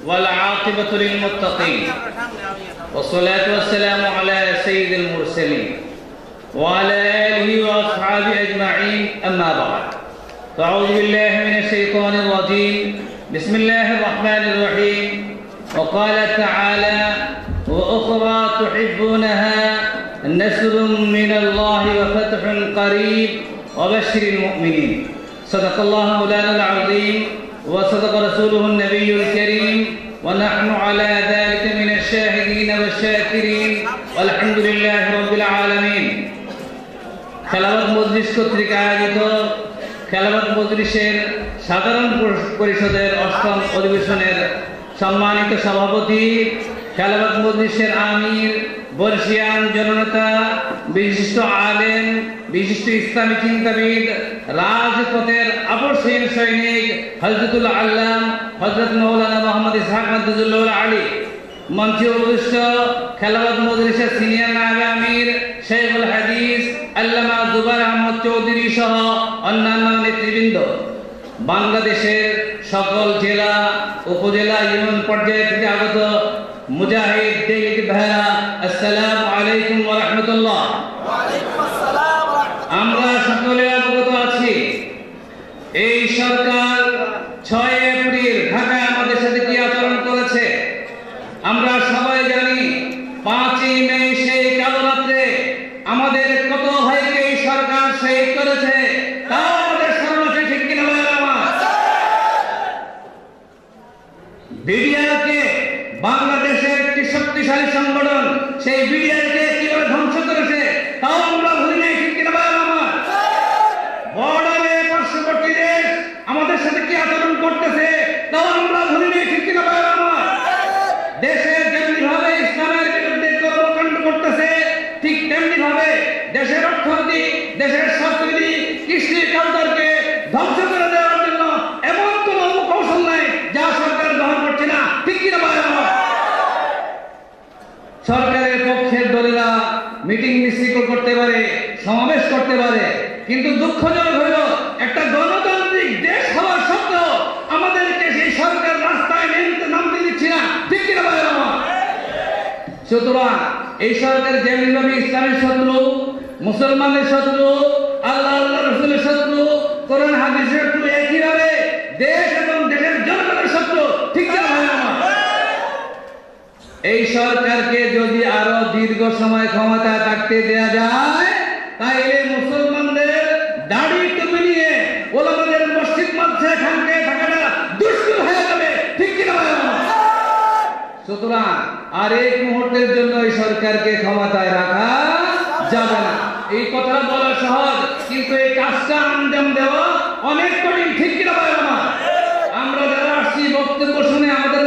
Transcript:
والعاقبة للمتقين والصلاة والسلام على سيد المرسلين وعلى آله وأصحابه أجمعين أما بعد فأعوذ بالله من الشيطان الرجيم بسم الله الرحمن الرحيم وقال تعالى وأخرى تحبونها نصر من الله وفتح قريب وبشر المؤمنين صدق الله مولانا العظيم وصدق رسوله النبي الكريم ونحن على ذلك من الشاهدين والشاكرين والحمد لله رب العالمين খেলাফত মজলিস কর্তৃক আয়োজিত খেলাফত মজলিসের সাধারণ পরিষদের অষ্টম অধিবেশনের সম্মানিত সভাপতি, খেলাফত মজলিসের আমির, বর্ষিয়ান জননেতা, বিশিষ্ট আলেম, বিশিষ্ট ইসলামী চিন্তাবিদ, রাজপথের আপসহীন সৈনিক হযরতুল আল্লাম হযরত মাওলানা মুহাম্মদ ইসহাক মাদুল্লাহ আলী, মঞ্চে উপবিষ্ট খেলাফত মজলিসের সিনিয়র নায়েব আমির শেখুল হাদিস আল্লামা জুবাইর আহমদ চৌধুরী সহ অন্যান্য নেতৃবৃন্দ, বাংলাদেশের সকল জেলা, উপজেলা, ইউনিয়ন পর্যায়ে থেকে আগত মুজাহিদ দিক ভাইরা, আসসালামু আলাইকুম ওয়া রাহমাতুল্লাহ। আমরা সকলে অবগত আছি এই সরকার 6 এপ্রিল ঢাকায় আমাদের সাথে কি আচরণ করেছে। আমরা সবাই জানি 5ই মে সেই কালো রাত্রে আমাদের কত ভাইকে এই সরকার শহীদ করেছে, তাও আমাদের স্মরণ আছে, ঠিক কিনা বলেন আমার? বিডিআরকে বাংলাদেশের একটি শক্তিশালী সংগঠন, সেই বিডিআরকে কিভাবে ধ্বংস করেছে তাও আমরা ভুলি নাই, ঠিক কিনা বলেন আমার? বর্ডারে পার্শ্ববর্তী দেশ আমাদের সাথে কি আচরণ করতেছে তাও আমরা ভুলি নাই, ঠিক কিনা বলেন আমার? দেশে যেমনি ভাবে ইসলামের বিরুদ্ধে কর্মকাণ্ড করতেছে, ঠিক তেমনি ভাবে দেশের অর্থনীতি, দেশের সংস্কৃতি, কৃষি কালচারকে ধ্বংস করে দেওয়ার জন্য এমন কোন কৌশল নাই যা সরকার গ্রহণ করছে না, ঠিক কিনা বলেন আমার? সরকারের পক্ষের দলেরা মিটিং মিছিল করতে পারে, সমাবেশ করতে পারে, কিন্তু দুঃখজনক হলো একটা গণতান্ত্রিক দেশ হওয়ার সত্ত্বেও আমাদেরকে সেই সরকার রাস্তায় নামতে দিচ্ছে না, ঠিক কিনা বলেন আমার? সুতরাং এই সরকার যেমনিভাবে ইসলামের শত্রু, মুসলমানের শত্রু, আল্লাহ রাসূলের শত্রু, কোরআন হাদিসের শত্রু, একইভাবে দেশ এবং দেশের জনগণের শত্রু, ঠিক কিনা বলেন আমার? এই সরকারকে যদি আরো দীর্ঘ সময় ক্ষমতা থাকতে দেয়া যায় তাহলে মুসলমানদের দাড়ি টুপি নিয়ে ওলামাদের মসজিদ মধ্যে খানকে থাকাটা দুষ্কর হয়ে যাবে, ঠিক কিনা বলেন আমার? সুতরাং আর এক মুহূর্তের জন্য এই সরকারকে ক্ষমতায় রাখা যাবে না। এই কথাটা বলা সহজ, কিন্তু এই কাজটা আঞ্জাম দেওয়া অনেক কঠিন, ঠিক কিনা বলেন আমার? আমরা যারা আসছি বক্তব্য শুনে আমাদের